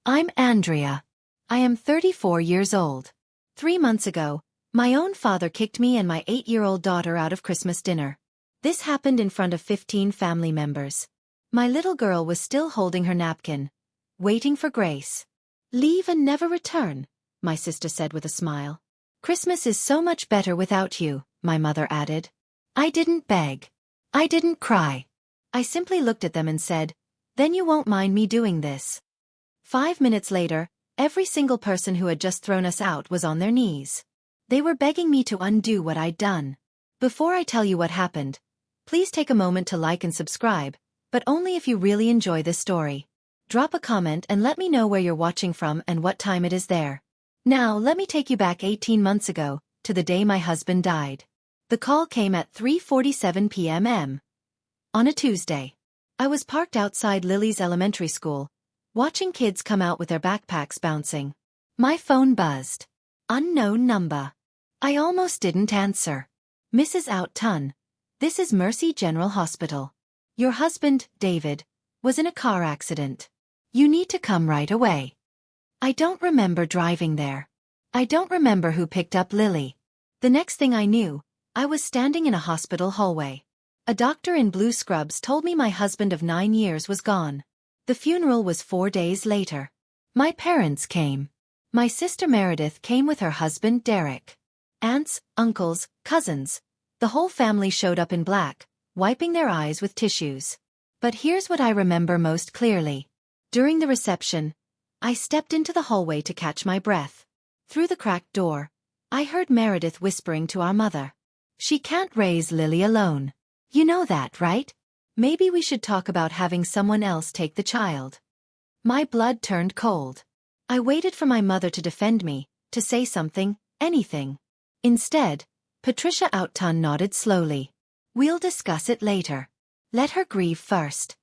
I'm Andrea. I am 34 years old. 3 months ago, my own father kicked me and my 8-year-old daughter out of Christmas dinner. This happened in front of 15 family members. My little girl was still holding her napkin, waiting for grace. "Leave and never return," my sister said with a smile. "Christmas is so much better without you," my mother added. I didn't beg. I didn't cry. I simply looked at them and said, "Then you won't mind me doing this." 5 minutes later, every single person who had just thrown us out was on their knees. They were begging me to undo what I'd done. Before I tell you what happened, please take a moment to like and subscribe, but only if you really enjoy this story. Drop a comment and let me know where you're watching from and what time it is there. Now let me take you back 18 months ago, to the day my husband died. The call came at 3:47 p.m. on a Tuesday. I was parked outside Lily's elementary school, watching kids come out with their backpacks bouncing. My phone buzzed. Unknown number. I almost didn't answer. "Mrs. Out-Ton, this is Mercy General Hospital. Your husband, David, was in a car accident. You need to come right away." I don't remember driving there. I don't remember who picked up Lily. The next thing I knew, I was standing in a hospital hallway. A doctor in blue scrubs told me my husband of 9 years was gone. The funeral was 4 days later. My parents came. My sister Meredith came with her husband Derek. Aunts, uncles, cousins. The whole family showed up in black, wiping their eyes with tissues. But here's what I remember most clearly. During the reception, I stepped into the hallway to catch my breath. Through the cracked door, I heard Meredith whispering to our mother. "She can't raise Lily alone. You know that, right? Maybe we should talk about having someone else take the child." My blood turned cold. I waited for my mother to defend me, to say something, anything. Instead, Patricia Out-Ton nodded slowly. "We'll discuss it later. Let her grieve first."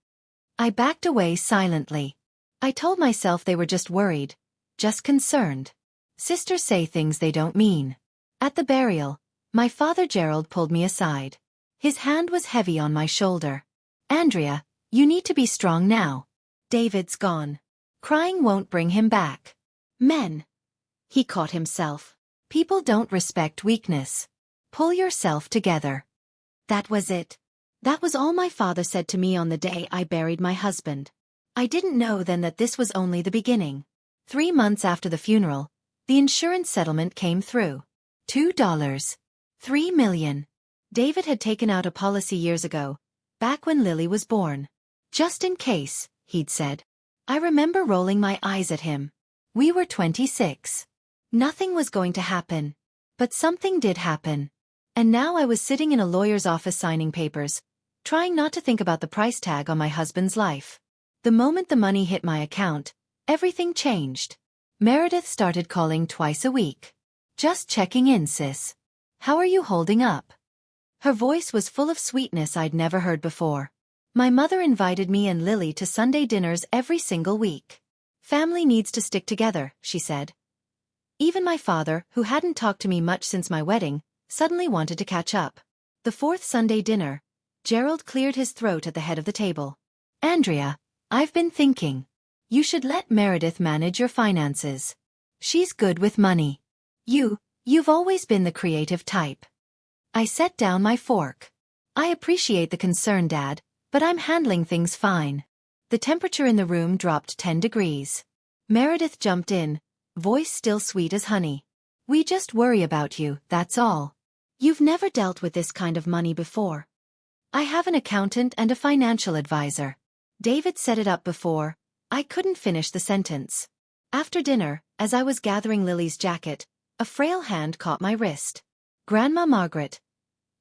I backed away silently. I told myself they were just worried, just concerned. Sisters say things they don't mean. At the burial, my father Gerald pulled me aside. His hand was heavy on my shoulder. "Andrea, you need to be strong now. David's gone. Crying won't bring him back." "Men." He caught himself. "People don't respect weakness. Pull yourself together." That was it. That was all my father said to me on the day I buried my husband. I didn't know then that this was only the beginning. 3 months after the funeral, the insurance settlement came through. $2. $3 million. David had taken out a policy years ago, back when Lily was born. "Just in case," he'd said. I remember rolling my eyes at him. We were 26. Nothing was going to happen. But something did happen. And now I was sitting in a lawyer's office signing papers, trying not to think about the price tag on my husband's life. The moment the money hit my account, everything changed. Meredith started calling twice a week. "Just checking in, sis. How are you holding up?" Her voice was full of sweetness I'd never heard before. My mother invited me and Lily to Sunday dinners every single week. "Family needs to stick together," she said. Even my father, who hadn't talked to me much since my wedding, suddenly wanted to catch up. The 4th Sunday dinner, Gerald cleared his throat at the head of the table. "Andrea, I've been thinking. You should let Meredith manage your finances. She's good with money. You've always been the creative type." I set down my fork. "I appreciate the concern, Dad, but I'm handling things fine." The temperature in the room dropped 10 degrees. Meredith jumped in, voice still sweet as honey. "We just worry about you, that's all. You've never dealt with this kind of money before." "I have an accountant and a financial advisor. David set it up before." I couldn't finish the sentence. After dinner, as I was gathering Lily's jacket, a frail hand caught my wrist. Grandma Margaret,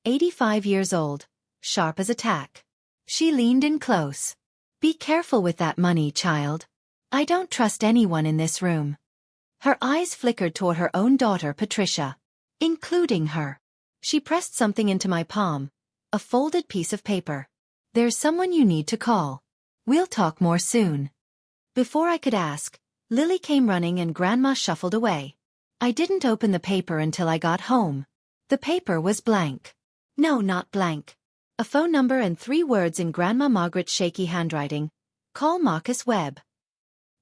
85 years old, sharp as a tack. She leaned in close. "Be careful with that money, child. I don't trust anyone in this room." Her eyes flickered toward her own daughter Patricia. "Including her." She pressed something into my palm, a folded piece of paper. "There's someone you need to call. We'll talk more soon." Before I could ask, Lily came running and Grandma shuffled away. I didn't open the paper until I got home. The paper was blank. No, not blank. A phone number and 3 words in Grandma Margaret's shaky handwriting. "Call Marcus Webb."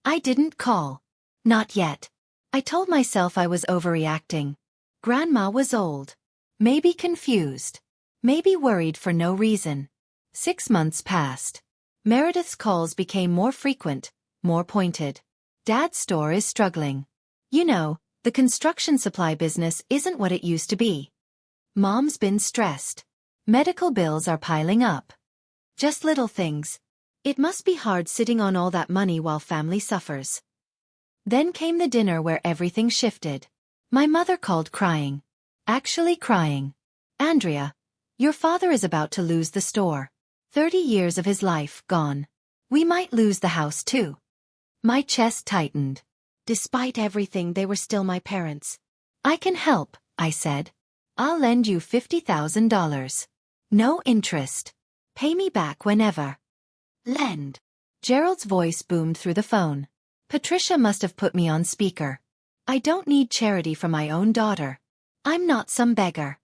I didn't call. Not yet. I told myself I was overreacting. Grandma was old. Maybe confused. Maybe worried for no reason. 6 months passed. Meredith's calls became more frequent, more pointed. Dad's store is struggling. You know, the construction supply business isn't what it used to be. Mom's been stressed. Medical bills are piling up. Just little things. It must be hard sitting on all that money while family suffers. Then came the dinner where everything shifted. My mother called crying. Actually crying. Andrea, your father is about to lose the store. 30 years of his life gone. We might lose the house too. My chest tightened. Despite everything, they were still my parents. I can help, I said. I'll lend you $50,000. No interest. Pay me back whenever. Lend. Gerald's voice boomed through the phone. Patricia must have put me on speaker. I don't need charity from my own daughter. I'm not some beggar.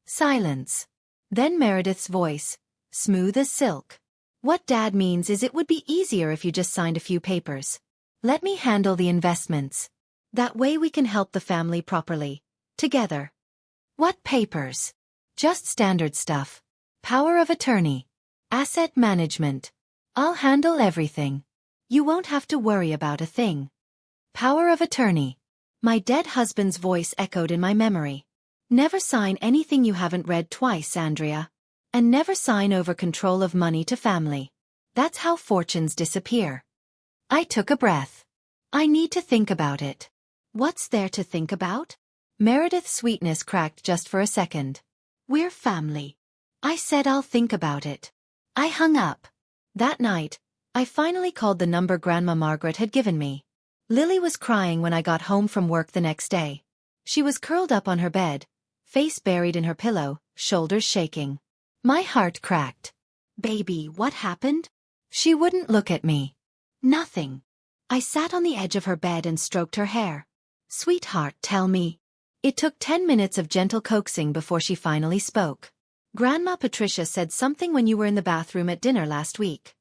Silence. Then Meredith's voice, smooth as silk. What Dad means is it would be easier if you just signed a few papers. Let me handle the investments. That way we can help the family properly. Together. What papers? Just standard stuff. Power of attorney. Asset management. I'll handle everything. You won't have to worry about a thing. Power of attorney. My dead husband's voice echoed in my memory. Never sign anything you haven't read twice, Andrea. And never sign over control of money to family. That's how fortunes disappear. I took a breath. I need to think about it. What's there to think about? Meredith's sweetness cracked just for a second. We're family. I said I'll think about it. I hung up. That night, I finally called the number Grandma Margaret had given me. Lily was crying when I got home from work the next day. She was curled up on her bed, face buried in her pillow, shoulders shaking. My heart cracked. Baby, what happened? She wouldn't look at me. Nothing. I sat on the edge of her bed and stroked her hair. Sweetheart, tell me. It took 10 minutes of gentle coaxing before she finally spoke. Grandma Patricia said something when you were in the bathroom at dinner last week.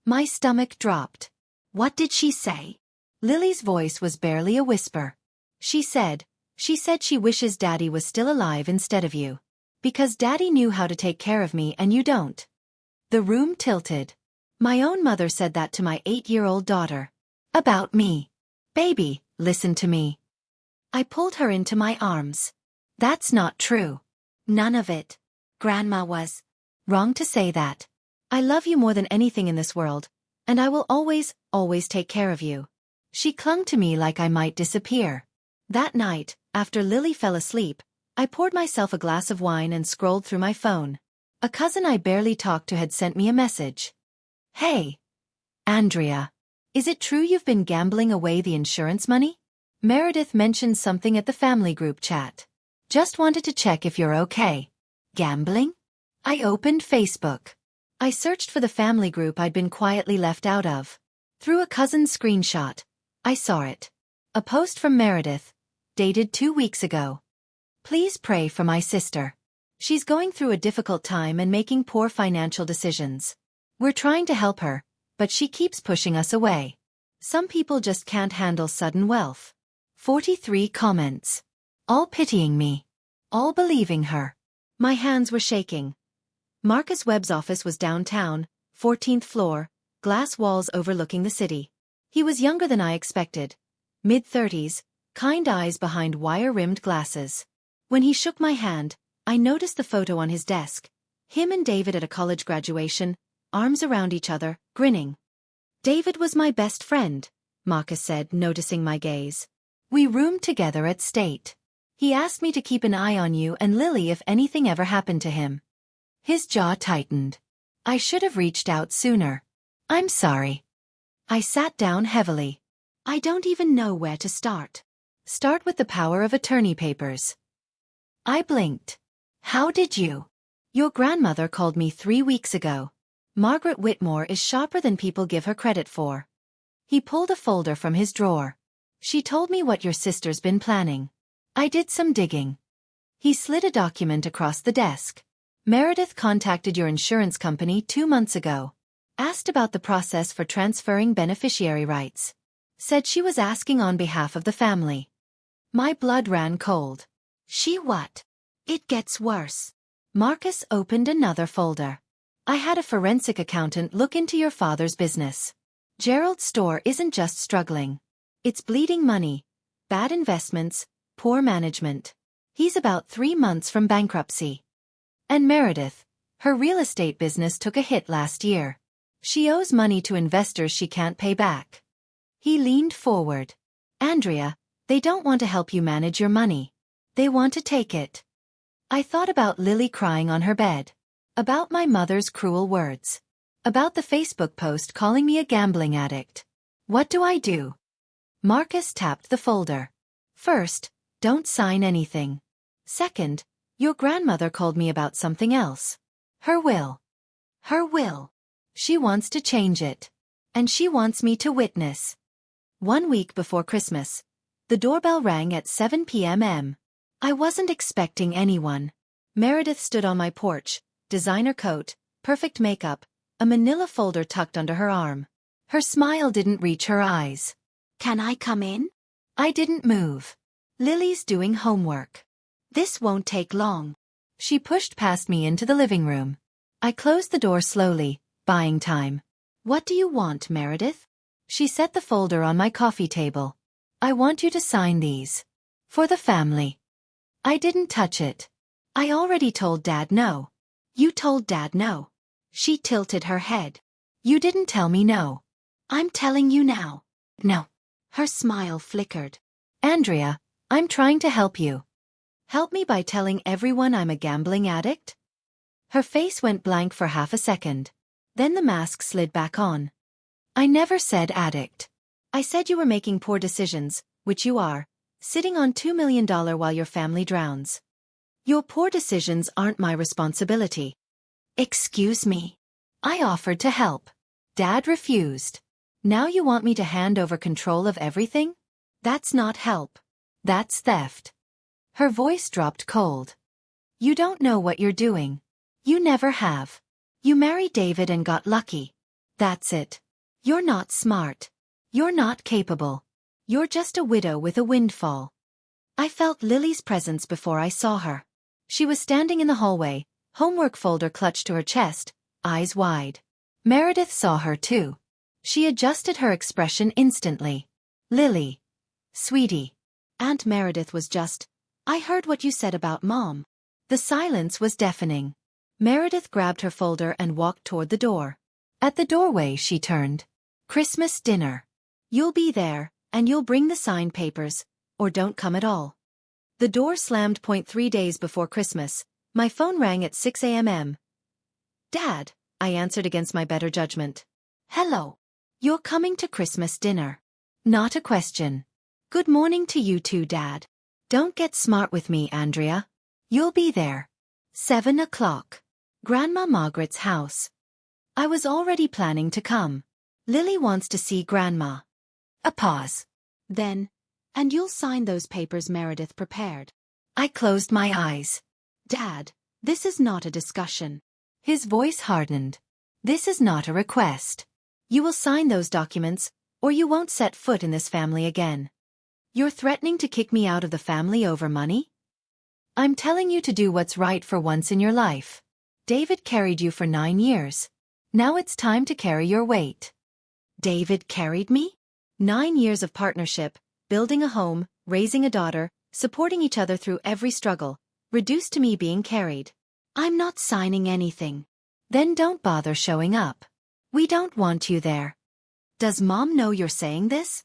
My stomach dropped. What did she say? Lily's voice was barely a whisper. She said she wishes Daddy was still alive instead of you. Because Daddy knew how to take care of me and you don't. The room tilted. My own mother said that to my 8-year-old daughter. About me. Baby, listen to me. I pulled her into my arms. That's not true. None of it. Grandma was wrong to say that. I love you more than anything in this world, and I will always, always take care of you. She clung to me like I might disappear. That night, after Lily fell asleep, I poured myself a glass of wine and scrolled through my phone. A cousin I barely talked to had sent me a message. Hey, Andrea. Is it true you've been gambling away the insurance money? Meredith mentioned something at the family group chat. Just wanted to check if you're okay. Gambling? I opened Facebook. I searched for the family group I'd been quietly left out of. Through a cousin's screenshot, I saw it. A post from Meredith, dated 2 weeks ago. Please pray for my sister. She's going through a difficult time and making poor financial decisions. We're trying to help her, but she keeps pushing us away. Some people just can't handle sudden wealth. 43 comments. All pitying me. All believing her. My hands were shaking. Marcus Webb's office was downtown, 14th floor, glass walls overlooking the city. He was younger than I expected. Mid-30s, kind eyes behind wire-rimmed glasses. When he shook my hand, I noticed the photo on his desk. Him and David at a college graduation, arms around each other, grinning. David was my best friend, Marcus said, noticing my gaze. We roomed together at State. He asked me to keep an eye on you and Lily if anything ever happened to him. His jaw tightened. I should have reached out sooner. I'm sorry. I sat down heavily. I don't even know where to start. Start with the power of attorney papers. I blinked. How did you? Your grandmother called me 3 weeks ago. Margaret Whitmore is sharper than people give her credit for. He pulled a folder from his drawer. She told me what your sister's been planning. I did some digging. He slid a document across the desk. Meredith contacted your insurance company 2 months ago. Asked about the process for transferring beneficiary rights. Said she was asking on behalf of the family. My blood ran cold. She what? It gets worse. Marcus opened another folder. I had a forensic accountant look into your father's business. Gerald's store isn't just struggling. It's bleeding money, bad investments, poor management. He's about 3 months from bankruptcy. And Meredith, her real estate business took a hit last year. She owes money to investors she can't pay back. He leaned forward. Andrea, they don't want to help you manage your money. They want to take it. I thought about Lily crying on her bed. About my mother's cruel words. About the Facebook post calling me a gambling addict. What do I do? Marcus tapped the folder. First, don't sign anything. Second, your grandmother called me about something else. Her will. Her will. She wants to change it. And she wants me to witness. 1 week before Christmas. The doorbell rang at 7 p.m. I wasn't expecting anyone. Meredith stood on my porch, designer coat, perfect makeup, a manila folder tucked under her arm. Her smile didn't reach her eyes. Can I come in? I didn't move. Lily's doing homework. This won't take long. She pushed past me into the living room. I closed the door slowly, buying time. What do you want, Meredith? She set the folder on my coffee table. I want you to sign these. For the family. I didn't touch it. I already told Dad no. You told Dad no. She tilted her head. You didn't tell me no. I'm telling you now. No. Her smile flickered. Andrea, I'm trying to help you. Help me by telling everyone I'm a gambling addict? Her face went blank for half a second. Then the mask slid back on. I never said addict. I said you were making poor decisions, which you are, sitting on $2 million while your family drowns. Your poor decisions aren't my responsibility. Excuse me. I offered to help. Dad refused. Now you want me to hand over control of everything? That's not help. That's theft. Her voice dropped cold. You don't know what you're doing. You never have. You married David and got lucky. That's it. You're not smart. You're not capable. You're just a widow with a windfall. I felt Lily's presence before I saw her. She was standing in the hallway, homework folder clutched to her chest, eyes wide. Meredith saw her too. She adjusted her expression instantly. Lily. Sweetie. Aunt Meredith was just, I heard what you said about Mom. The silence was deafening. Meredith grabbed her folder and walked toward the door. At the doorway she turned. Christmas dinner. You'll be there, and you'll bring the signed papers, or don't come at all. The door slammed. 3 days before Christmas, my phone rang at 6 a.m. Dad, I answered against my better judgment. Hello. You're coming to Christmas dinner. Not a question. Good morning to you too, Dad. Don't get smart with me, Andrea. You'll be there. 7 o'clock. Grandma Margaret's house. I was already planning to come. Lily wants to see Grandma. A pause. Then, and you'll sign those papers Meredith prepared. I closed my eyes. Dad, this is not a discussion. His voice hardened. This is not a request. You will sign those documents, or you won't set foot in this family again. You're threatening to kick me out of the family over money? I'm telling you to do what's right for once in your life. David carried you for 9 years. Now it's time to carry your weight. David carried me? 9 years of partnership, building a home, raising a daughter, supporting each other through every struggle, reduced to me being carried. I'm not signing anything. Then don't bother showing up. We don't want you there. Does Mom know you're saying this?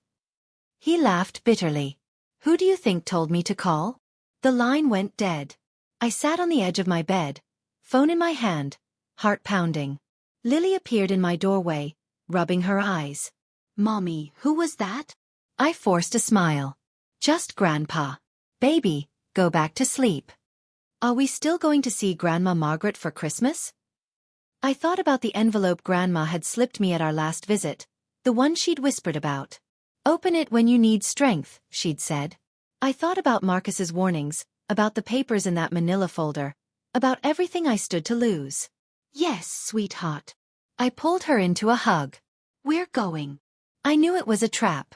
He laughed bitterly. Who do you think told me to call? The line went dead. I sat on the edge of my bed, phone in my hand, heart pounding. Lily appeared in my doorway, rubbing her eyes. Mommy, who was that? I forced a smile. Just Grandpa. Baby, go back to sleep. Are we still going to see Grandma Margaret for Christmas? I thought about the envelope Grandma had slipped me at our last visit, the one she'd whispered about. Open it when you need strength, she'd said. I thought about Marcus's warnings, about the papers in that manila folder, about everything I stood to lose. Yes, sweetheart. I pulled her into a hug. We're going. I knew it was a trap.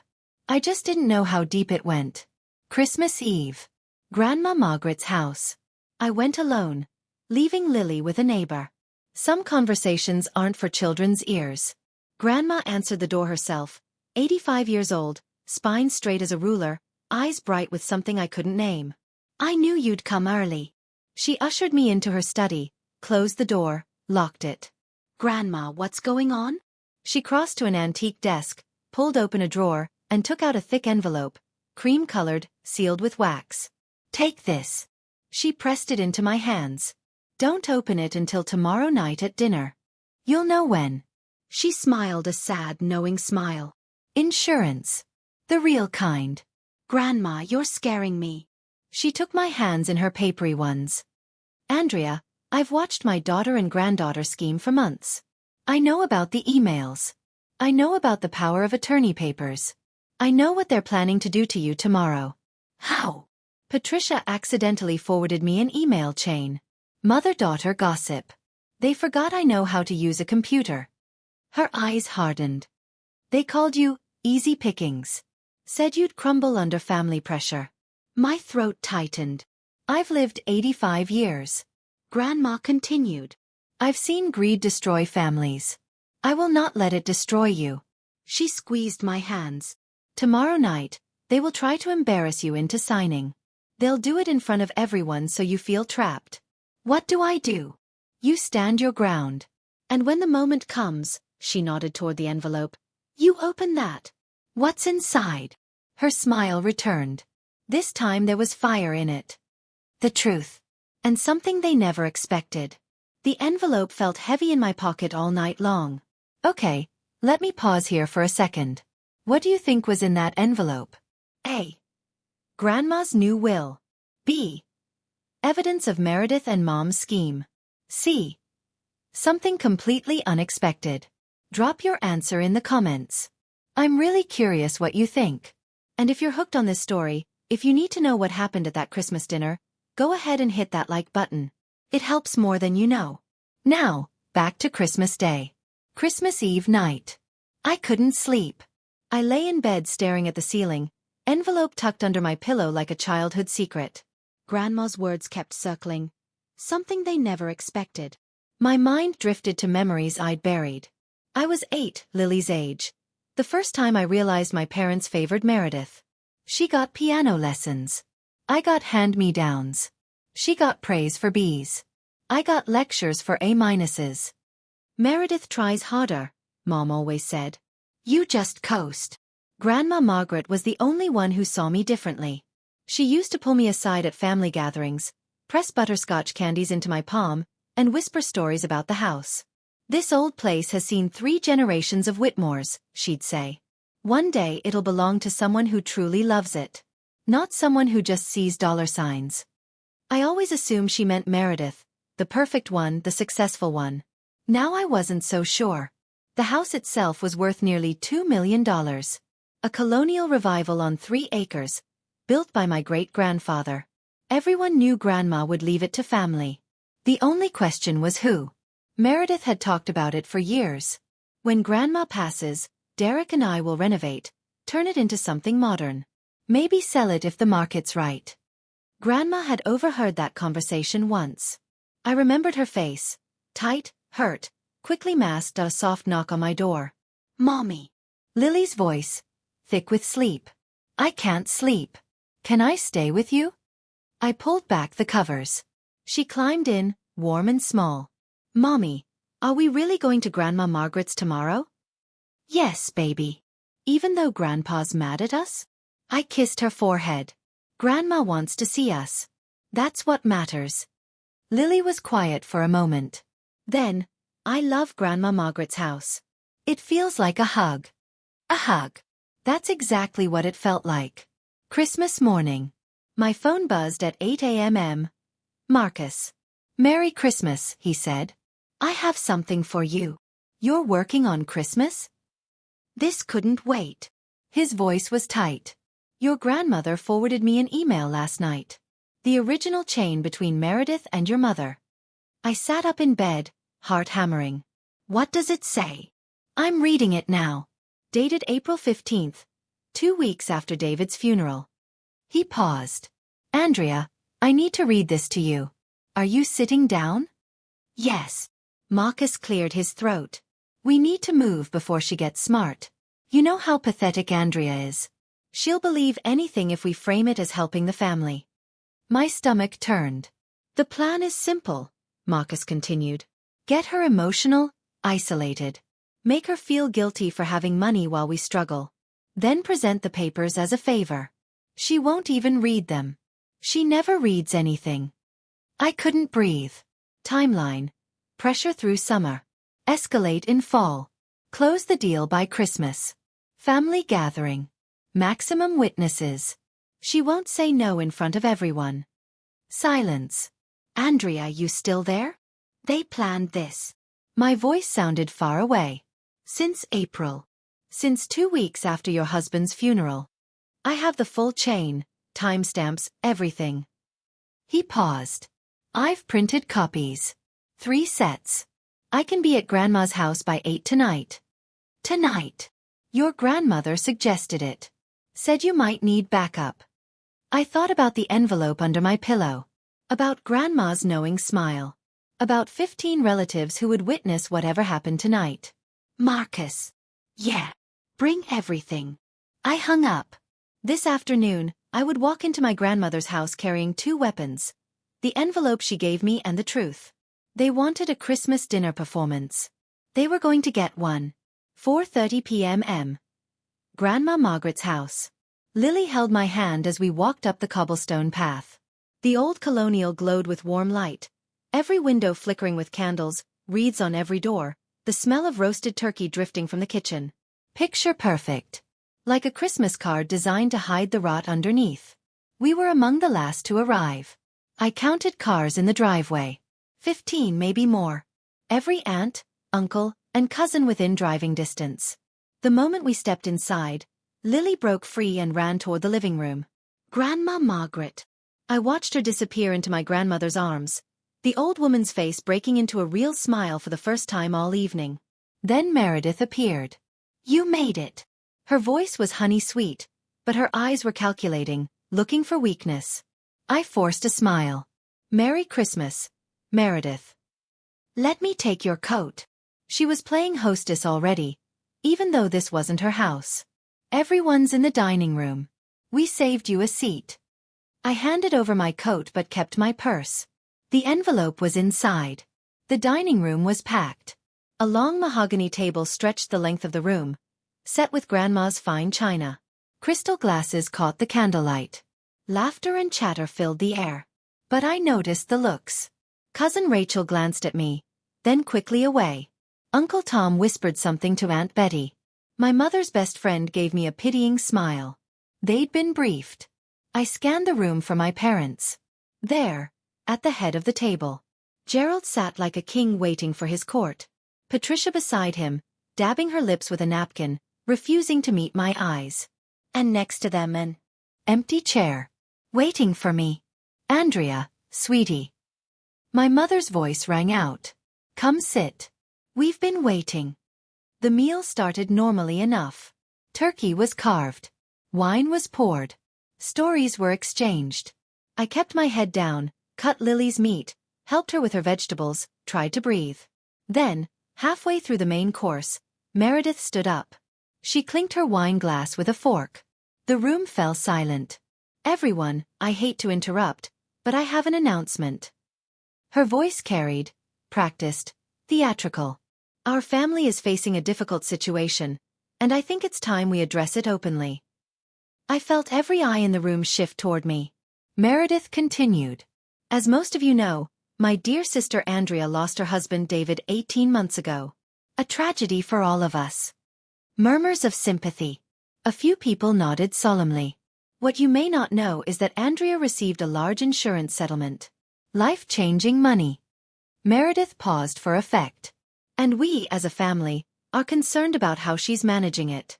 I just didn't know how deep it went. Christmas Eve. Grandma Margaret's house. I went alone, leaving Lily with a neighbor. Some conversations aren't for children's ears. Grandma answered the door herself, 85 years old, spine straight as a ruler, eyes bright with something I couldn't name. I knew you'd come early. She ushered me into her study, closed the door, locked it. Grandma, what's going on? She crossed to an antique desk, pulled open a drawer, and took out a thick envelope, cream-colored, sealed with wax. Take this. She pressed it into my hands. Don't open it until tomorrow night at dinner. You'll know when. She smiled a sad, knowing smile. Insurance. The real kind. Grandma, you're scaring me. She took my hands in her papery ones. Andrea, I've watched my daughter and granddaughter scheme for months. I know about the emails. I know about the power of attorney papers. I know what they're planning to do to you tomorrow. How? Patricia accidentally forwarded me an email chain. Mother-daughter gossip. They forgot I know how to use a computer. Her eyes hardened. They called you easy pickings. Said you'd crumble under family pressure. My throat tightened. I've lived 85 years. Grandma continued. I've seen greed destroy families. I will not let it destroy you. She squeezed my hands. Tomorrow night, they will try to embarrass you into signing. They'll do it in front of everyone so you feel trapped. What do I do? You stand your ground. And when the moment comes, she nodded toward the envelope, you open that. What's inside? Her smile returned. This time there was fire in it. The truth. And something they never expected. The envelope felt heavy in my pocket all night long. Okay, let me pause here for a second. What do you think was in that envelope? A. Grandma's new will. B. Evidence of Meredith and Mom's scheme. C. Something completely unexpected. Drop your answer in the comments. I'm really curious what you think. And if you're hooked on this story, if you need to know what happened at that Christmas dinner, go ahead and hit that like button. It helps more than you know. Now, back to Christmas Day. Christmas Eve night. I couldn't sleep. I lay in bed staring at the ceiling, envelope tucked under my pillow like a childhood secret. Grandma's words kept circling. Something they never expected. My mind drifted to memories I'd buried. I was 8, Lily's age. The first time I realized my parents favored Meredith. She got piano lessons. I got hand-me-downs. She got praise for B's. I got lectures for A-minuses. Meredith tries harder, Mom always said. You just coast. Grandma Margaret was the only one who saw me differently. She used to pull me aside at family gatherings, press butterscotch candies into my palm, and whisper stories about the house. This old place has seen 3 generations of Whitmores, she'd say. One day it'll belong to someone who truly loves it. Not someone who just sees dollar signs. I always assumed she meant Meredith, the perfect one, the successful one. Now I wasn't so sure. The house itself was worth nearly $2 million. A colonial revival on 3 acres, built by my great-grandfather. Everyone knew Grandma would leave it to family. The only question was who. Meredith had talked about it for years. When Grandma passes, Derek and I will renovate, turn it into something modern. Maybe sell it if the market's right. Grandma had overheard that conversation once. I remembered her face, tight, hurt, quickly masked a soft knock on my door. Mommy. Lily's voice, thick with sleep. I can't sleep. Can I stay with you? I pulled back the covers. She climbed in, warm and small. Mommy, are we really going to Grandma Margaret's tomorrow? Yes, baby. Even though Grandpa's mad at us? I kissed her forehead. Grandma wants to see us. That's what matters. Lily was quiet for a moment. Then, I love Grandma Margaret's house. It feels like a hug. A hug. That's exactly what it felt like. Christmas morning. My phone buzzed at 8 a.m. Marcus. Merry Christmas, he said. I have something for you. You're working on Christmas? This couldn't wait. His voice was tight. Your grandmother forwarded me an email last night. The original chain between Meredith and your mother. I sat up in bed, heart hammering. What does it say? I'm reading it now. Dated April 15th, 2 weeks after David's funeral. He paused. Andrea, I need to read this to you. Are you sitting down? Yes. Marcus cleared his throat. We need to move before she gets smart. You know how pathetic Andrea is. She'll believe anything if we frame it as helping the family. My stomach turned. The plan is simple, Marcus continued. Get her emotional, isolated. Make her feel guilty for having money while we struggle. Then present the papers as a favor. She won't even read them. She never reads anything. I couldn't breathe. Timeline. Pressure through summer. Escalate in fall. Close the deal by Christmas. Family gathering. Maximum witnesses. She won't say no in front of everyone. Silence. Andrea, you still there? They planned this. My voice sounded far away. Since April. Since 2 weeks after your husband's funeral. I have the full chain, timestamps, everything. He paused. I've printed copies. 3 sets. I can be at Grandma's house by 8 tonight. Tonight. Your grandmother suggested it. Said you might need backup. I thought about the envelope under my pillow. About Grandma's knowing smile. About 15 relatives who would witness whatever happened tonight. Marcus. Yeah. Bring everything. I hung up. This afternoon, I would walk into my grandmother's house carrying 2 weapons. The envelope she gave me and the truth. They wanted a Christmas dinner performance. They were going to get one. 4:30 p.m. Grandma Margaret's house. Lily held my hand as we walked up the cobblestone path. The old colonial glowed with warm light. Every window flickering with candles, wreaths on every door, the smell of roasted turkey drifting from the kitchen. Picture perfect. Like a Christmas card designed to hide the rot underneath. We were among the last to arrive. I counted cars in the driveway. 15, maybe more. Every aunt, uncle, and cousin within driving distance. The moment we stepped inside, Lily broke free and ran toward the living room. Grandma Margaret. I watched her disappear into my grandmother's arms, the old woman's face breaking into a real smile for the first time all evening. Then Meredith appeared. You made it. Her voice was honey-sweet, but her eyes were calculating, looking for weakness. I forced a smile. Merry Christmas, Meredith. Let me take your coat. She was playing hostess already, even though this wasn't her house. Everyone's in the dining room. We saved you a seat. I handed over my coat but kept my purse. The envelope was inside. The dining room was packed. A long mahogany table stretched the length of the room, set with Grandma's fine china. Crystal glasses caught the candlelight. Laughter and chatter filled the air. But I noticed the looks. Cousin Rachel glanced at me, then quickly away. Uncle Tom whispered something to Aunt Betty. My mother's best friend gave me a pitying smile. They'd been briefed. I scanned the room for my parents. There, at the head of the table, Gerald sat like a king waiting for his court. Patricia beside him, dabbing her lips with a napkin, refusing to meet my eyes. And next to them an empty chair, waiting for me. Andrea, sweetie. My mother's voice rang out. Come sit. We've been waiting. The meal started normally enough. Turkey was carved. Wine was poured. Stories were exchanged. I kept my head down, cut Lily's meat, helped her with her vegetables, tried to breathe. Then, halfway through the main course, Meredith stood up. She clinked her wine glass with a fork. The room fell silent. Everyone, I hate to interrupt, but I have an announcement. Her voice carried, practiced, theatrical. Our family is facing a difficult situation, and I think it's time we address it openly. I felt every eye in the room shift toward me. Meredith continued. As most of you know, my dear sister Andrea lost her husband David 18 months ago. A tragedy for all of us. Murmurs of sympathy. A few people nodded solemnly. What you may not know is that Andrea received a large insurance settlement. Life-changing money. Meredith paused for effect. And we, as a family, are concerned about how she's managing it.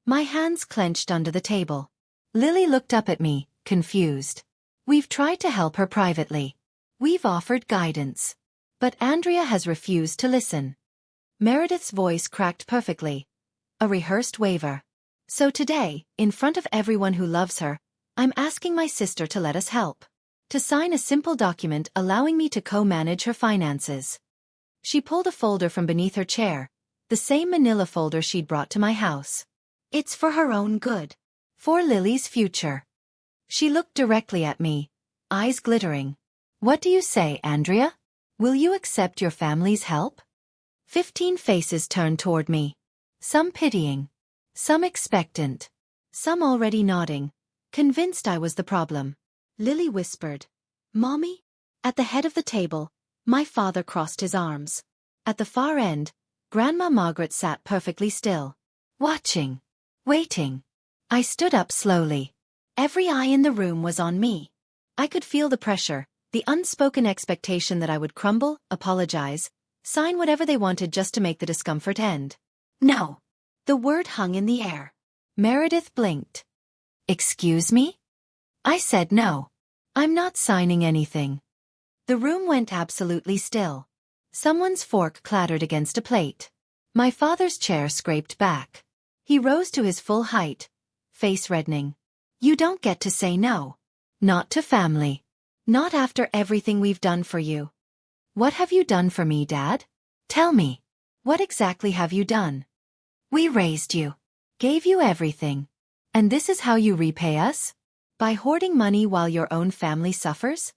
My hands clenched under the table. Lily looked up at me, confused. We've tried to help her privately. We've offered guidance. But Andrea has refused to listen. Meredith's voice cracked perfectly. A rehearsed waver. So today, in front of everyone who loves her, I'm asking my sister to let us help. To sign a simple document allowing me to co-manage her finances. She pulled a folder from beneath her chair, the same manila folder she'd brought to my house. It's for her own good. For Lily's future. She looked directly at me, eyes glittering. What do you say, Andrea? Will you accept your family's help? 15 faces turned toward me. Some pitying. Some expectant. Some already nodding, convinced I was the problem. Lily whispered, "Mommy?" At the head of the table, my father crossed his arms. At the far end, Grandma Margaret sat perfectly still. Watching. Waiting. I stood up slowly. Every eye in the room was on me. I could feel the pressure, the unspoken expectation that I would crumble, apologize, sign whatever they wanted just to make the discomfort end. No. The word hung in the air. Meredith blinked. Excuse me? I said no. I'm not signing anything. The room went absolutely still. Someone's fork clattered against a plate. My father's chair scraped back. He rose to his full height, face reddening. You don't get to say no. Not to family. Not after everything we've done for you. What have you done for me, Dad? Tell me. What exactly have you done? We raised you. Gave you everything. And this is how you repay us? By hoarding money while your own family suffers?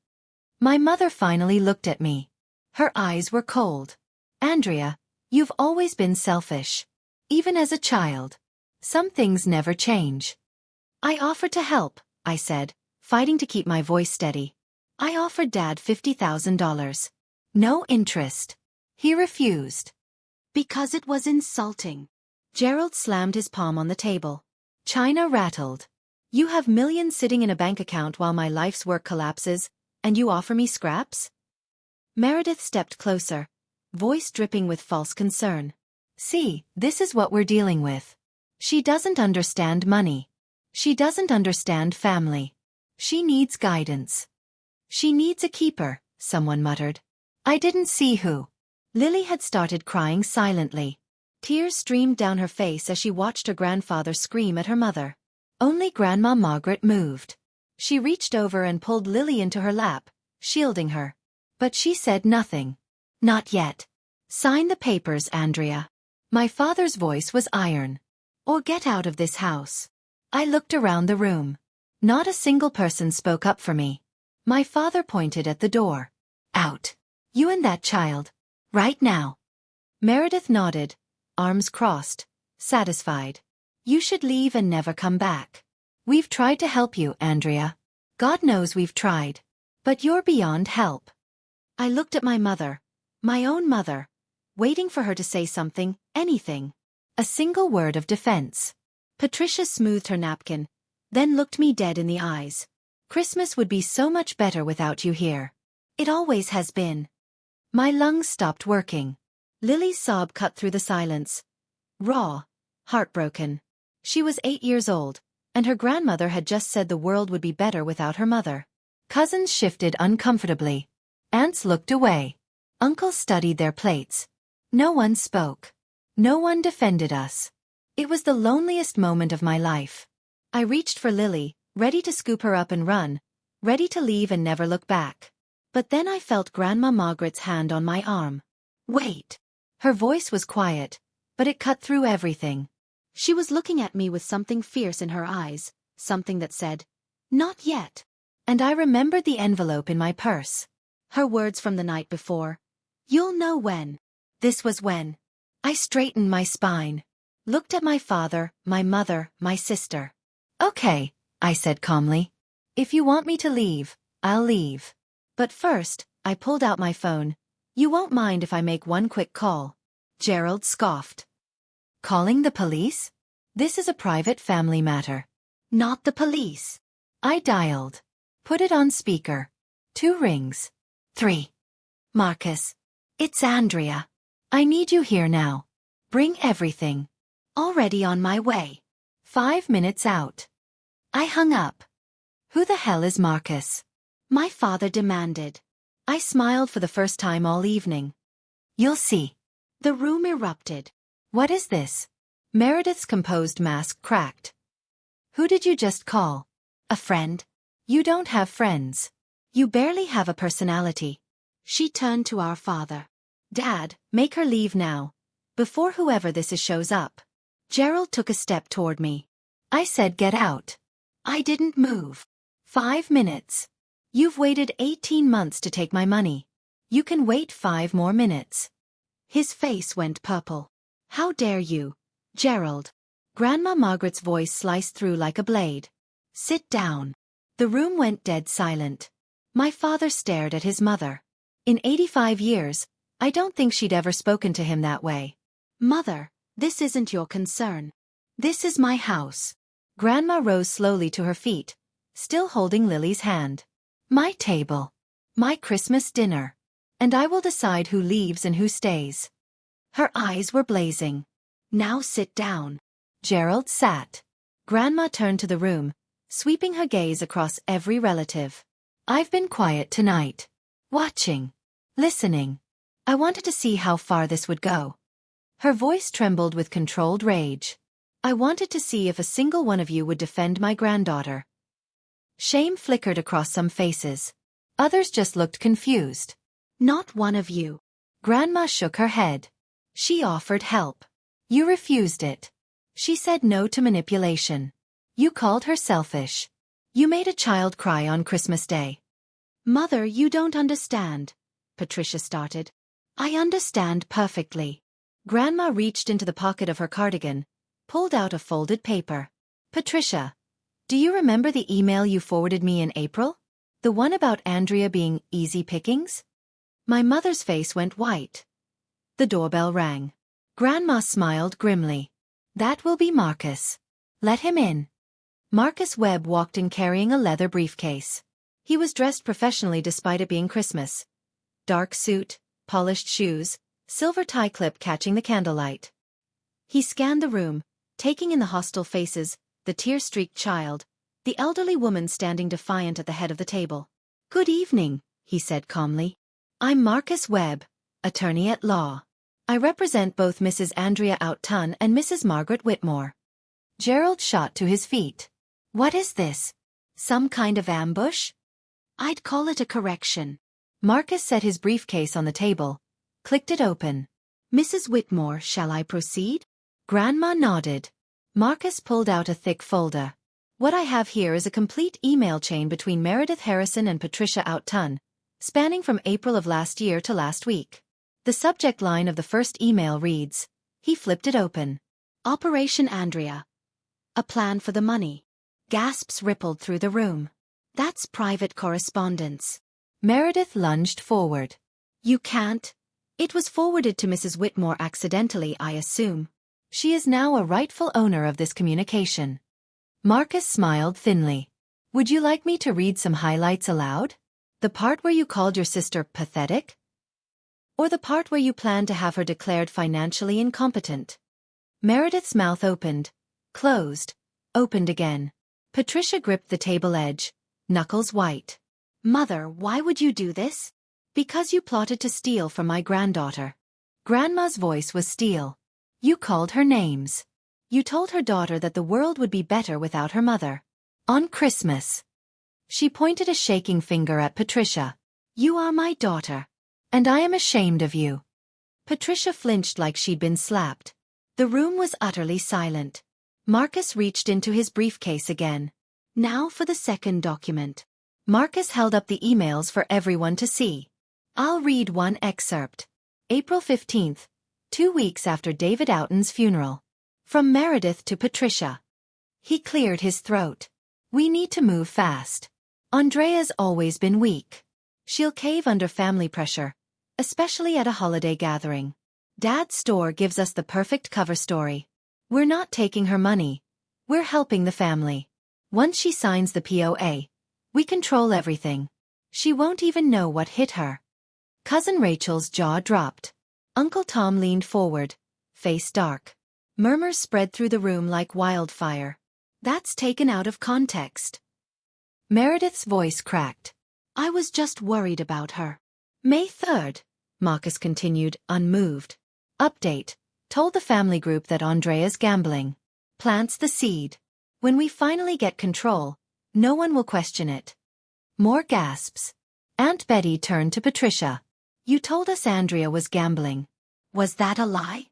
My mother finally looked at me. Her eyes were cold. Andrea, you've always been selfish. Even as a child. Some things never change. I offered to help, I said, fighting to keep my voice steady. I offered Dad $50,000. No interest. He refused. Because it was insulting. Gerald slammed his palm on the table. China rattled. You have millions sitting in a bank account while my life's work collapses, and you offer me scraps? Meredith stepped closer, voice dripping with false concern. See, this is what we're dealing with. She doesn't understand money. She doesn't understand family. She needs guidance. She needs a keeper, someone muttered. I didn't see who. Lily had started crying silently. Tears streamed down her face as she watched her grandfather scream at her mother. Only Grandma Margaret moved. She reached over and pulled Lily into her lap, shielding her. But she said nothing. Not yet. Sign the papers, Andrea. My father's voice was iron. Or get out of this house. I looked around the room. Not a single person spoke up for me. My father pointed at the door. Out. You and that child. Right now. Meredith nodded, arms crossed, satisfied. You should leave and never come back. We've tried to help you, Andrea. God knows we've tried. But you're beyond help. I looked at my mother, my own mother, waiting for her to say something, anything. A single word of defense. Patricia smoothed her napkin, then looked me dead in the eyes. Christmas would be so much better without you here. It always has been. My lungs stopped working. Lily's sob cut through the silence. Raw, heartbroken. She was 8 years old, and her grandmother had just said the world would be better without her mother. Cousins shifted uncomfortably. Aunts looked away. Uncles studied their plates. No one spoke. No one defended us. It was the loneliest moment of my life. I reached for Lily, ready to scoop her up and run, ready to leave and never look back. But then I felt Grandma Margaret's hand on my arm. Wait. Her voice was quiet, but it cut through everything. She was looking at me with something fierce in her eyes, something that said, "Not yet." And I remembered the envelope in my purse. Her words from the night before. You'll know when. This was when. I straightened my spine. Looked at my father, my mother, my sister. Okay, I said calmly. If you want me to leave, I'll leave. But first, I pulled out my phone. You won't mind if I make one quick call. Gerald scoffed. Calling the police? This is a private family matter. Not the police. I dialed. Put it on speaker. 2 rings. 3. Marcus. It's Andrea. I need you here now. Bring everything. Already on my way. 5 minutes out. I hung up. Who the hell is Marcus? My father demanded. I smiled for the first time all evening. You'll see. The room erupted. What is this? Meredith's composed mask cracked. Who did you just call? A friend? You don't have friends. You barely have a personality. She turned to our father. Dad, make her leave now, before whoever this is shows up. Gerald took a step toward me. I said get out. I didn't move. 5 minutes. You've waited 18 months to take my money. You can wait 5 more minutes. His face went purple. How dare you, Gerald? Grandma Margaret's voice sliced through like a blade. Sit down. The room went dead silent. My father stared at his mother. In 85 years, I don't think she'd ever spoken to him that way. Mother, this isn't your concern. This is my house. Grandma rose slowly to her feet, still holding Lily's hand. My table. My Christmas dinner. And I will decide who leaves and who stays. Her eyes were blazing. Now sit down. Gerald sat. Grandma turned to the room, sweeping her gaze across every relative. I've been quiet tonight. Watching. Listening. I wanted to see how far this would go. Her voice trembled with controlled rage. I wanted to see if a single one of you would defend my granddaughter. Shame flickered across some faces. Others just looked confused. Not one of you. Grandma shook her head. She offered help. You refused it. She said no to manipulation. You called her selfish. You made a child cry on Christmas Day. Mother, you don't understand, Patricia started. I understand perfectly. Grandma reached into the pocket of her cardigan, pulled out a folded paper. Patricia, do you remember the email you forwarded me in April? The one about Andrea being easy pickings? My mother's face went white. The doorbell rang. Grandma smiled grimly. That will be Marcus. Let him in. Marcus Webb walked in carrying a leather briefcase. He was dressed professionally despite it being Christmas. Dark suit, polished shoes, silver tie clip catching the candlelight. He scanned the room, taking in the hostile faces, the tear-streaked child, the elderly woman standing defiant at the head of the table. Good evening, he said calmly. I'm Marcus Webb, attorney at law. I represent both Mrs. Andrea Outton and Mrs. Margaret Whitmore. Gerald shot to his feet. What is this? Some kind of ambush? I'd call it a correction. Marcus set his briefcase on the table, clicked it open. Mrs. Whitmore, shall I proceed? Grandma nodded. Marcus pulled out a thick folder. What I have here is a complete email chain between Meredith Harrison and Patricia Outton, spanning from April of last year to last week. The subject line of the first email reads, he flipped it open. Operation Andrea. A plan for the money. Gasps rippled through the room. That's private correspondence. Meredith lunged forward. You can't. It was forwarded to Mrs. Whitmore accidentally, I assume. She is now a rightful owner of this communication. Marcus smiled thinly. Would you like me to read some highlights aloud? The part where you called your sister pathetic? Or the part where you planned to have her declared financially incompetent? Meredith's mouth opened, closed, opened again. Patricia gripped the table edge, knuckles white. Mother, why would you do this? Because you plotted to steal from my granddaughter. Grandma's voice was steel. You called her names. You told her daughter that the world would be better without her mother. On Christmas. She pointed a shaking finger at Patricia. You are my daughter. And I am ashamed of you. Patricia flinched like she'd been slapped. The room was utterly silent. Marcus reached into his briefcase again. Now for the second document. Marcus held up the emails for everyone to see. I'll read one excerpt. April 15th, 2 weeks after David Outton's funeral. From Meredith to Patricia. He cleared his throat. We need to move fast. Andrea's always been weak. She'll cave under family pressure, especially at a holiday gathering. Dad's store gives us the perfect cover story. We're not taking her money. We're helping the family. Once she signs the POA, we control everything. She won't even know what hit her. Cousin Rachel's jaw dropped. Uncle Tom leaned forward, face dark. Murmurs spread through the room like wildfire. That's taken out of context. Meredith's voice cracked. I was just worried about her. May 3rd, Marcus continued, unmoved. Update. Told the family group that Andrea's gambling. Plants the seed. When we finally get control, no one will question it. More gasps. Aunt Betty turned to Patricia. You told us Andrea was gambling. Was that a lie?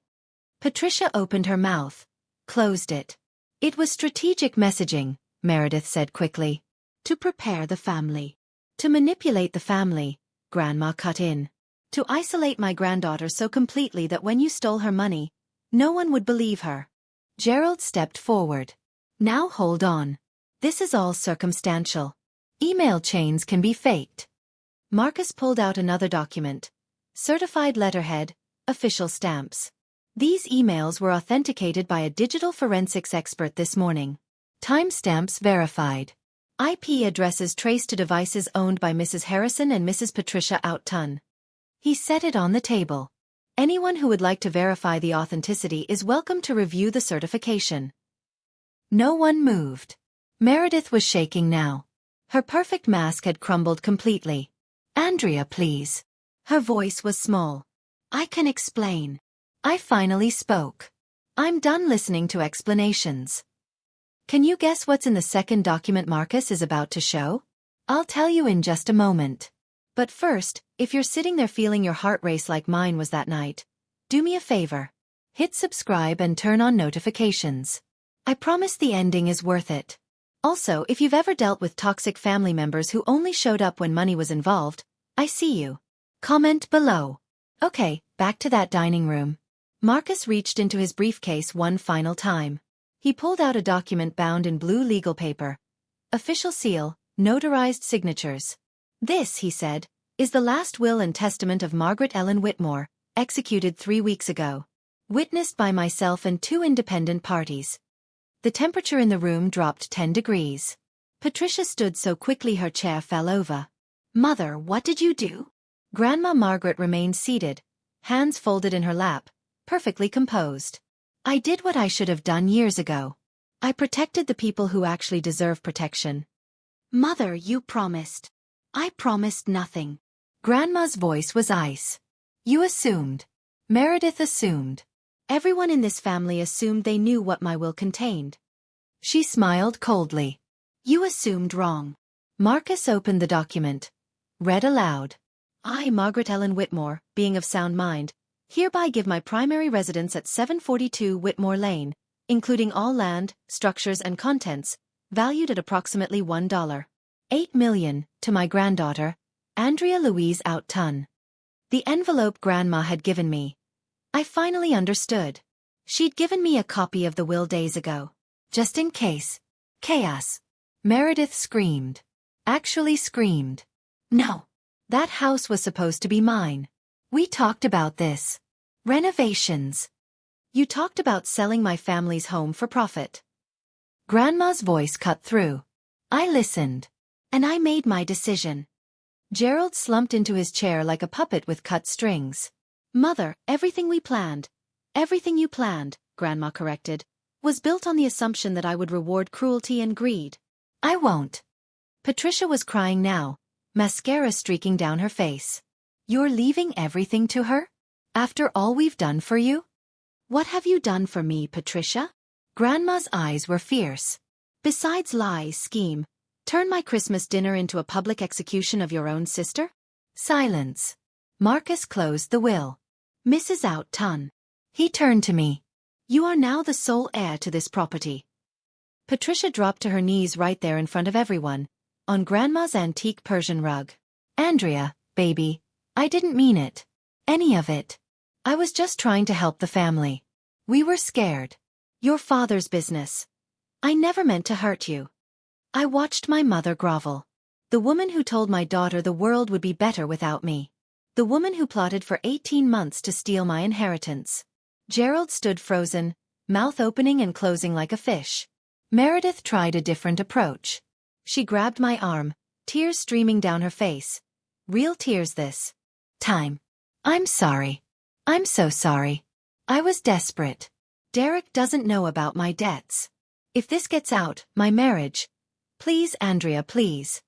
Patricia opened her mouth, closed it. It was strategic messaging, Meredith said quickly. To prepare the family. To manipulate the family, Grandma cut in. To isolate my granddaughter so completely that when you stole her money, no one would believe her. Gerald stepped forward. Now hold on. This is all circumstantial. Email chains can be faked. Marcus pulled out another document. Certified letterhead, official stamps. These emails were authenticated by a digital forensics expert this morning. Timestamps verified. IP addresses traced to devices owned by Mrs. Harrison and Mrs. Patricia Out-Ton. He set it on the table. Anyone who would like to verify the authenticity is welcome to review the certification. No one moved. Meredith was shaking now. Her perfect mask had crumbled completely. Andrea, please. Her voice was small. I can explain. I finally spoke. I'm done listening to explanations. Can you guess what's in the second document Marcus is about to show? I'll tell you in just a moment. But first, if you're sitting there feeling your heart race like mine was that night, do me a favor. Hit subscribe and turn on notifications. I promise the ending is worth it. Also, if you've ever dealt with toxic family members who only showed up when money was involved, I see you. Comment below. Okay, back to that dining room. Marcus reached into his briefcase one final time. He pulled out a document bound in blue legal paper. Official seal, notarized signatures. This, he said, is the last will and testament of Margaret Ellen Whitmore, executed 3 weeks ago. Witnessed by myself and 2 independent parties. The temperature in the room dropped 10 degrees. Patricia stood so quickly her chair fell over. Mother, what did you do? Grandma Margaret remained seated, hands folded in her lap, perfectly composed. I did what I should have done years ago. I protected the people who actually deserve protection. Mother, you promised. I promised nothing. Grandma's voice was ice. You assumed. Meredith assumed. Everyone in this family assumed they knew what my will contained. She smiled coldly. You assumed wrong. Marcus opened the document. Read aloud. I, Margaret Ellen Whitmore, being of sound mind, hereby give my primary residence at 742 Whitmore Lane, including all land, structures and contents, valued at approximately $1.8 million, to my granddaughter, Andrea Louise Out-Ton. The envelope Grandma had given me. I finally understood. She'd given me a copy of the will days ago. Just in case. Chaos. Meredith screamed. Actually screamed. No. That house was supposed to be mine. We talked about this. Renovations. You talked about selling my family's home for profit. Grandma's voice cut through. I listened. And I made my decision. Gerald slumped into his chair like a puppet with cut strings. Mother, everything we planned, everything you planned, Grandma corrected, was built on the assumption that I would reward cruelty and greed. I won't. Patricia was crying now, mascara streaking down her face. You're leaving everything to her? After all we've done for you? What have you done for me, Patricia? Grandma's eyes were fierce. Besides lie, scheme, turn my Christmas dinner into a public execution of your own sister? Silence. Marcus closed the will. Mrs. Out-Ton. He turned to me. You are now the sole heir to this property. Patricia dropped to her knees right there in front of everyone, on Grandma's antique Persian rug. Andrea, baby, I didn't mean it. Any of it. I was just trying to help the family. We were scared. Your father's business. I never meant to hurt you. I watched my mother grovel. The woman who told my daughter the world would be better without me. The woman who plotted for 18 months to steal my inheritance. Gerald stood frozen, mouth opening and closing like a fish. Meredith tried a different approach. She grabbed my arm, tears streaming down her face. Real tears this time. I'm sorry. I'm so sorry. I was desperate. Derek doesn't know about my debts. If this gets out, my marriage. Please, Andrea, please.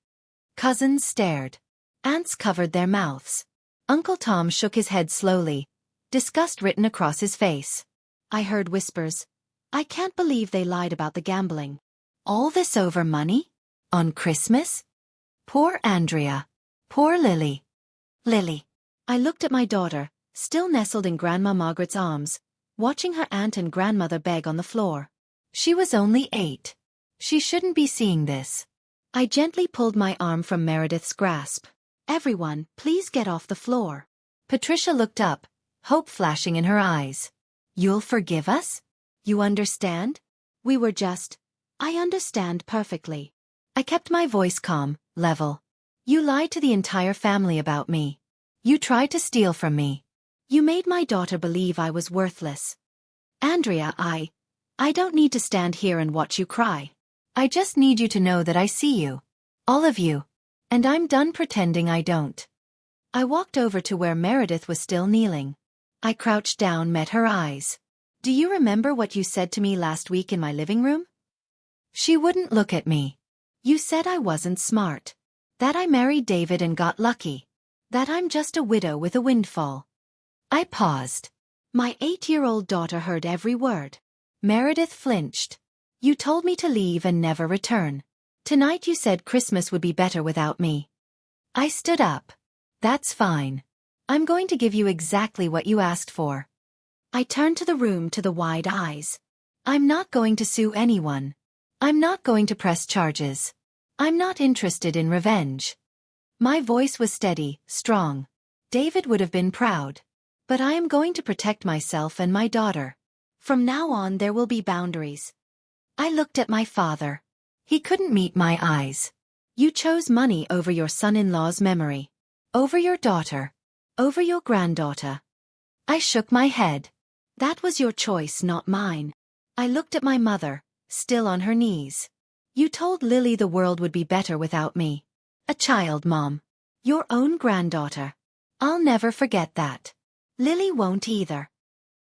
Cousins stared. Aunts covered their mouths. Uncle Tom shook his head slowly, disgust written across his face. I heard whispers. I can't believe they lied about the gambling. All this over money? On Christmas? Poor Andrea. Poor Lily. Lily. I looked at my daughter, still nestled in Grandma Margaret's arms, watching her aunt and grandmother beg on the floor. She was only 8. She shouldn't be seeing this. I gently pulled my arm from Meredith's grasp. Everyone, please get off the floor. Patricia looked up, hope flashing in her eyes. You'll forgive us? You understand? We were just... I understand perfectly. I kept my voice calm, level. You lied to the entire family about me. You tried to steal from me. You made my daughter believe I was worthless. Andrea, I don't need to stand here and watch you cry. I just need you to know that I see you. All of you. And I'm done pretending I don't. I walked over to where Meredith was still kneeling. I crouched down, met her eyes. Do you remember what you said to me last week in my living room? She wouldn't look at me. You said I wasn't smart. That I married David and got lucky. That I'm just a widow with a windfall. I paused. My 8-year-old daughter heard every word. Meredith flinched. You told me to leave and never return. Tonight you said Christmas would be better without me. I stood up. That's fine. I'm going to give you exactly what you asked for. I turned to the room to the wide eyes. I'm not going to sue anyone. I'm not going to press charges. I'm not interested in revenge. My voice was steady, strong. David would have been proud. But I am going to protect myself and my daughter. From now on there will be boundaries. I looked at my father. He couldn't meet my eyes. You chose money over your son-in-law's memory. Over your daughter. Over your granddaughter. I shook my head. That was your choice, not mine. I looked at my mother, still on her knees. You told Lily the world would be better without me. A child, Mom. Your own granddaughter. I'll never forget that. Lily won't either.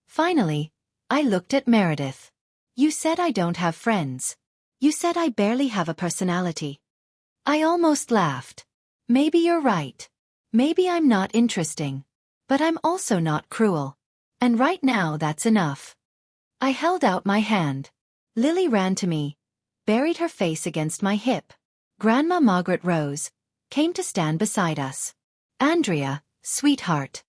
Finally, I looked at Meredith. You said I don't have friends. You said I barely have a personality. I almost laughed. Maybe you're right. Maybe I'm not interesting. But I'm also not cruel. And right now that's enough. I held out my hand. Lily ran to me, buried her face against my hip. Grandma Margaret rose, came to stand beside us. Andrea, sweetheart.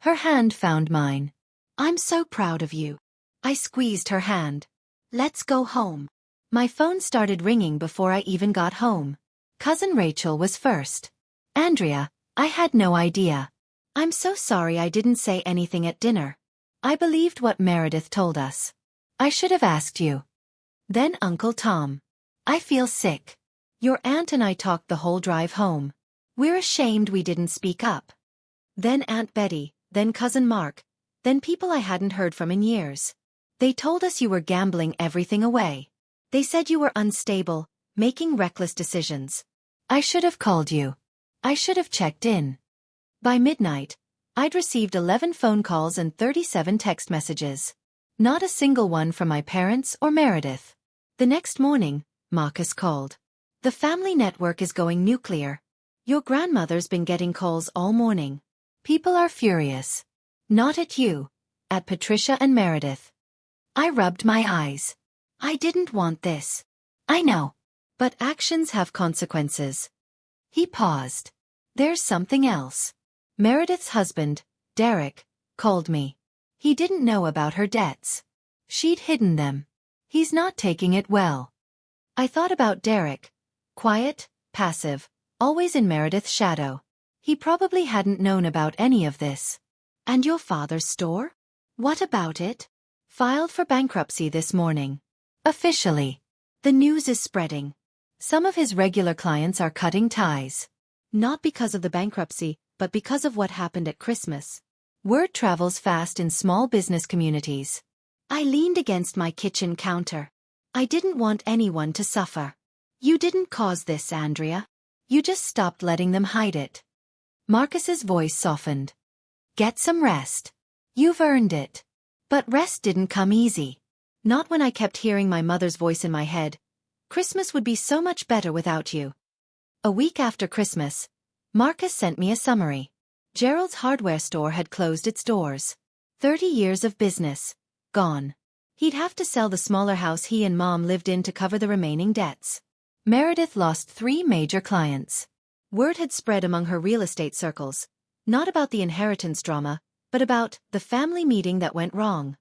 Her hand found mine. I'm so proud of you. I squeezed her hand. Let's go home. My phone started ringing before I even got home. Cousin Rachel was first. Andrea, I had no idea. I'm so sorry I didn't say anything at dinner. I believed what Meredith told us. I should have asked you. Then Uncle Tom. I feel sick. Your aunt and I talked the whole drive home. We're ashamed we didn't speak up. Then Aunt Betty, then Cousin Mark, then people I hadn't heard from in years. They told us you were gambling everything away. They said you were unstable, making reckless decisions. I should have called you. I should have checked in. By midnight, I'd received 11 phone calls and 37 text messages. Not a single one from my parents or Meredith. The next morning, Marcus called. The family network is going nuclear. Your grandmother's been getting calls all morning. People are furious. Not at you, at Patricia and Meredith. I rubbed my eyes. I didn't want this. I know. But actions have consequences. He paused. There's something else. Meredith's husband, Derek, called me. He didn't know about her debts. She'd hidden them. He's not taking it well. I thought about Derek. Quiet, passive, always in Meredith's shadow. He probably hadn't known about any of this. And your father's store? What about it? Filed for bankruptcy this morning. Officially. The news is spreading. Some of his regular clients are cutting ties. Not because of the bankruptcy, but because of what happened at Christmas. Word travels fast in small business communities. I leaned against my kitchen counter. I didn't want anyone to suffer. You didn't cause this, Andrea. You just stopped letting them hide it. Marcus's voice softened. Get some rest. You've earned it. But rest didn't come easy. Not when I kept hearing my mother's voice in my head. Christmas would be so much better without you. A week after Christmas, Marcus sent me a summary. Gerald's hardware store had closed its doors. 30 years of business. gone. He'd have to sell the smaller house he and Mom lived in to cover the remaining debts. Meredith lost 3 major clients. Word had spread among her real estate circles, not about the inheritance drama, but about the family meeting that went wrong.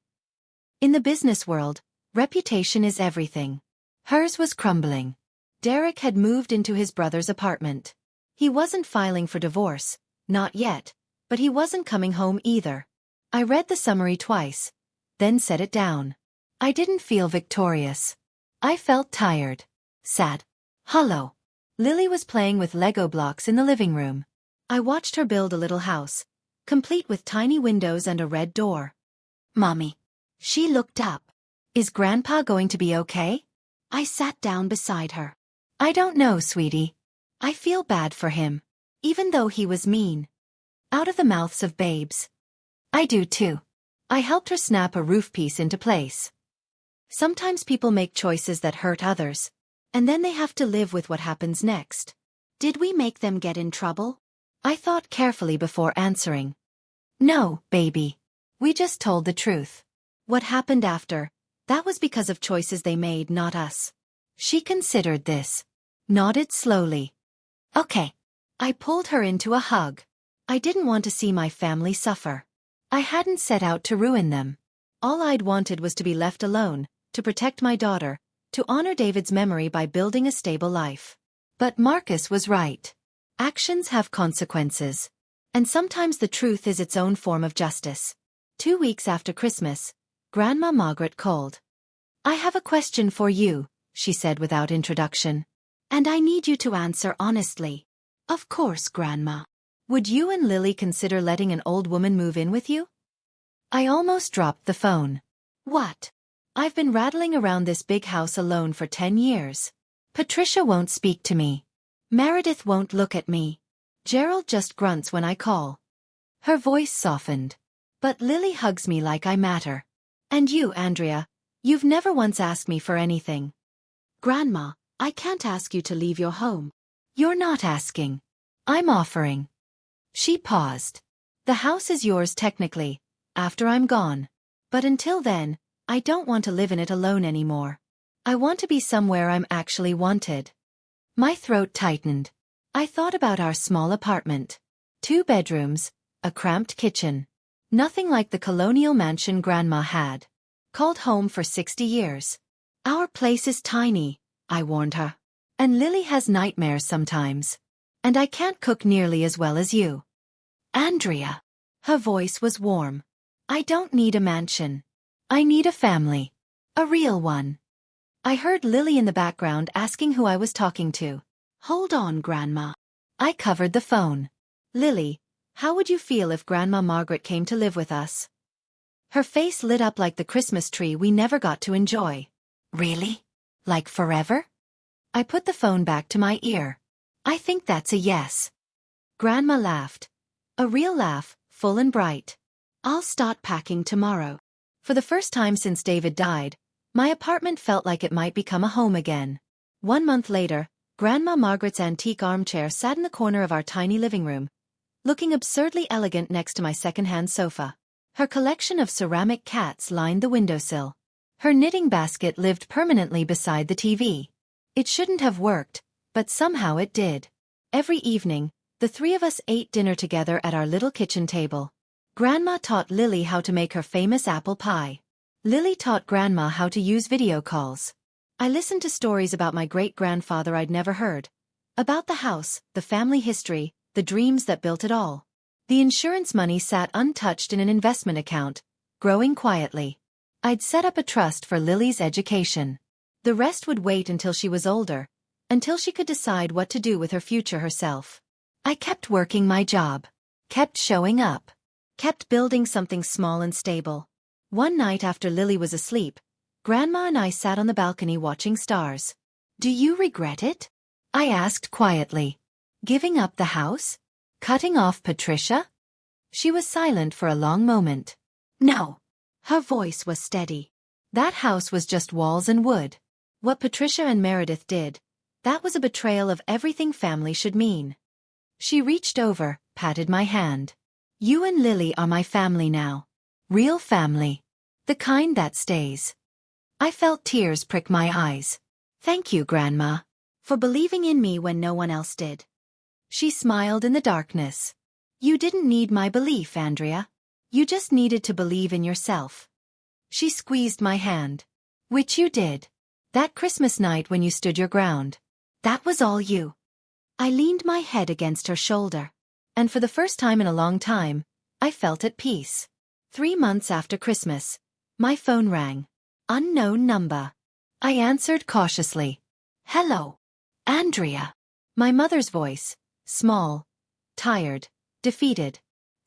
In the business world, reputation is everything. Hers was crumbling. Derek had moved into his brother's apartment. He wasn't filing for divorce, not yet, but he wasn't coming home either. I read the summary twice, then set it down. I didn't feel victorious. I felt tired, sad, hollow. Lily was playing with Lego blocks in the living room. I watched her build a little house, complete with tiny windows and a red door. "Mommy." She looked up. "Is Grandpa going to be okay?" I sat down beside her. "I don't know, sweetie. I feel bad for him, even though he was mean." Out of the mouths of babes. "I do too." I helped her snap a roof piece into place. Sometimes people make choices that hurt others, and then they have to live with what happens next. Did we make them get in trouble? I thought carefully before answering. "No, baby. We just told the truth. What happened after, that was because of choices they made, not us." She considered this. Nodded slowly. "Okay." I pulled her into a hug. I didn't want to see my family suffer. I hadn't set out to ruin them. All I'd wanted was to be left alone, to protect my daughter, to honor David's memory by building a stable life. But Marcus was right. Actions have consequences. And sometimes the truth is its own form of justice. 2 weeks after Christmas, Grandma Margaret called. "I have a question for you," she said without introduction. "And I need you to answer honestly." "Of course, Grandma." "Would you and Lily consider letting an old woman move in with you?" I almost dropped the phone. "What?" "I've been rattling around this big house alone for 10 years. Patricia won't speak to me. Meredith won't look at me. Gerald just grunts when I call." Her voice softened. "But Lily hugs me like I matter. And you, Andrea, you've never once asked me for anything." "Grandma, I can't ask you to leave your home." "You're not asking. I'm offering." She paused. "The house is yours technically, after I'm gone. But until then, I don't want to live in it alone anymore. I want to be somewhere I'm actually wanted." My throat tightened. I thought about our small apartment. 2 bedrooms, a cramped kitchen. Nothing like the colonial mansion Grandma had called home for 60 years. "Our place is tiny," I warned her. "And Lily has nightmares sometimes. And I can't cook nearly as well as you." "Andrea." Her voice was warm. "I don't need a mansion. I need a family. A real one." I heard Lily in the background asking who I was talking to. "Hold on, Grandma." I covered the phone. "Lily, how would you feel if Grandma Margaret came to live with us?" Her face lit up like the Christmas tree we never got to enjoy. "Really? Like forever?" I put the phone back to my ear. "I think that's a yes." Grandma laughed. A real laugh, full and bright. "I'll start packing tomorrow." For the first time since David died, my apartment felt like it might become a home again. 1 month later, Grandma Margaret's antique armchair sat in the corner of our tiny living room, looking absurdly elegant next to my second-hand sofa. Her collection of ceramic cats lined the windowsill. Her knitting basket lived permanently beside the TV. It shouldn't have worked, but somehow it did. Every evening, the 3 of us ate dinner together at our little kitchen table. Grandma taught Lily how to make her famous apple pie. Lily taught Grandma how to use video calls. I listened to stories about my great-grandfather I'd never heard. About the house, the family history, the dreams that built it all. The insurance money sat untouched in an investment account, growing quietly. I'd set up a trust for Lily's education. The rest would wait until she was older, until she could decide what to do with her future herself. I kept working my job, kept showing up, kept building something small and stable. One night after Lily was asleep, Grandma and I sat on the balcony watching stars. "Do you regret it?" I asked quietly. "Giving up the house? Cutting off Patricia?" She was silent for a long moment. "No." Her voice was steady. "That house was just walls and wood. What Patricia and Meredith did, that was a betrayal of everything family should mean." She reached over, patted my hand. "You and Lily are my family now. Real family. The kind that stays. I felt tears prick my eyes. Thank you, Grandma, for believing in me when no one else did. She smiled in the darkness. You didn't need my belief, Andrea. You just needed to believe in yourself. She squeezed my hand. Which you did. That Christmas night when you stood your ground. That was all you. I leaned my head against her shoulder. And for the first time in a long time, I felt at peace. 3 months after Christmas, my phone rang. Unknown number. I answered cautiously. Hello. Andrea. My mother's voice, small, tired, defeated.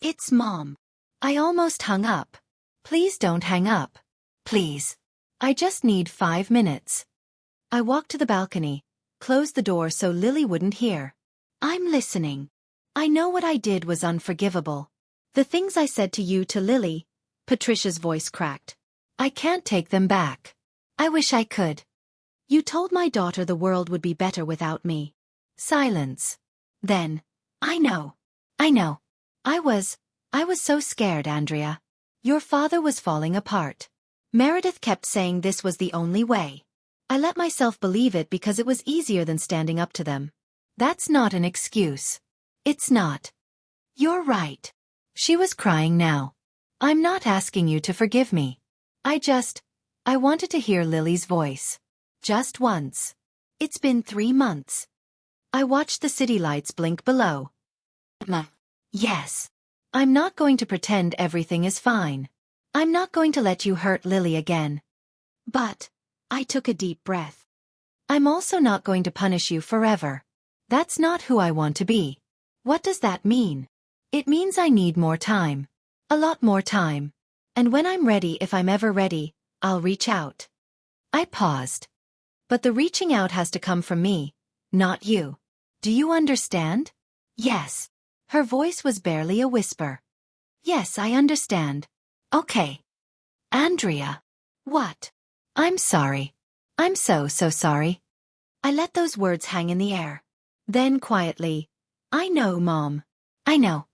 It's Mom. I almost hung up. Please don't hang up. Please. I just need 5 minutes. I walked to the balcony, closed the door so Lily wouldn't hear. I'm listening. I know what I did was unforgivable. The things I said to you, to Lily, Patricia's voice cracked. I can't take them back. I wish I could. You told my daughter the world would be better without me. Silence. Then, I know. I was so scared, Andrea. Your father was falling apart. Meredith kept saying this was the only way. I let myself believe it because it was easier than standing up to them. That's not an excuse. It's not. You're right. She was crying now. I'm not asking you to forgive me. I wanted to hear Lily's voice. Just once. It's been 3 months. I watched the city lights blink below. Yes. I'm not going to pretend everything is fine. I'm not going to let you hurt Lily again. But, I took a deep breath. I'm also not going to punish you forever. That's not who I want to be. What does that mean? It means I need more time. A lot more time. And when I'm ready, if I'm ever ready, I'll reach out. I paused. But the reaching out has to come from me, not you. Do you understand? Yes. Her voice was barely a whisper. Yes, I understand. Okay. Andrea. What? I'm sorry. I'm so sorry. I let those words hang in the air. Then quietly, I know, Mom. I know.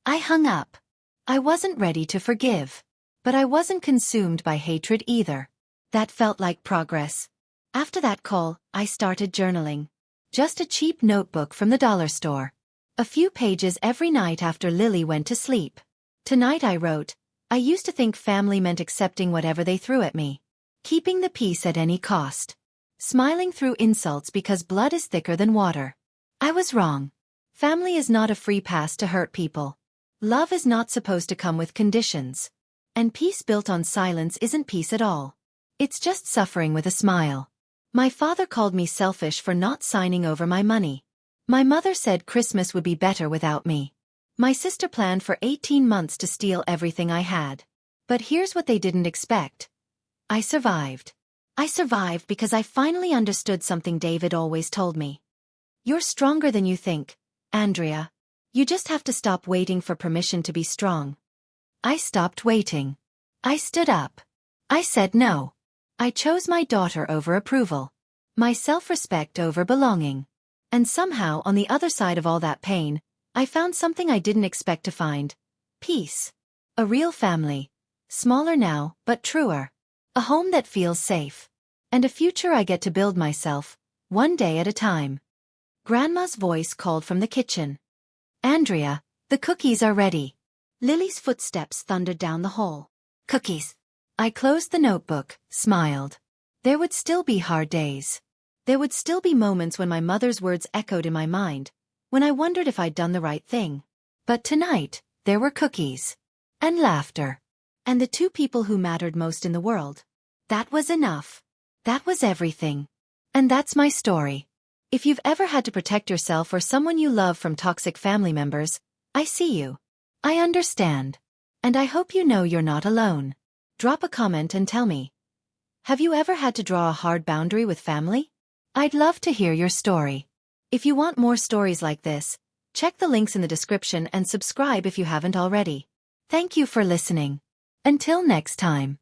I hung up. I wasn't ready to forgive. But I wasn't consumed by hatred either. That felt like progress. After that call, I started journaling. Just a cheap notebook from the dollar store. A few pages every night after Lily went to sleep. Tonight I wrote, I used to think family meant accepting whatever they threw at me. Keeping the peace at any cost. Smiling through insults because blood is thicker than water. I was wrong. Family is not a free pass to hurt people. Love is not supposed to come with conditions. And peace built on silence isn't peace at all. It's just suffering with a smile. My father called me selfish for not signing over my money. My mother said Christmas would be better without me. My sister planned for 18 months to steal everything I had. But here's what they didn't expect. I survived. I survived because I finally understood something David always told me. You're stronger than you think, Andrea. You just have to stop waiting for permission to be strong. I stopped waiting. I stood up. I said no. I chose my daughter over approval. My self-respect over belonging. And somehow, on the other side of all that pain, I found something I didn't expect to find. Peace. A real family. Smaller now, but truer. A home that feels safe. And a future I get to build myself, one day at a time. Grandma's voice called from the kitchen. Andrea, the cookies are ready. Lily's footsteps thundered down the hall. Cookies. I closed the notebook, smiled. There would still be hard days. There would still be moments when my mother's words echoed in my mind, when I wondered if I'd done the right thing. But tonight, there were cookies. And laughter. And the 2 people who mattered most in the world. That was enough. That was everything. And that's my story. If you've ever had to protect yourself or someone you love from toxic family members, I see you. I understand. And I hope you know you're not alone. Drop a comment and tell me. Have you ever had to draw a hard boundary with family? I'd love to hear your story. If you want more stories like this, check the links in the description and subscribe if you haven't already. Thank you for listening. Until next time.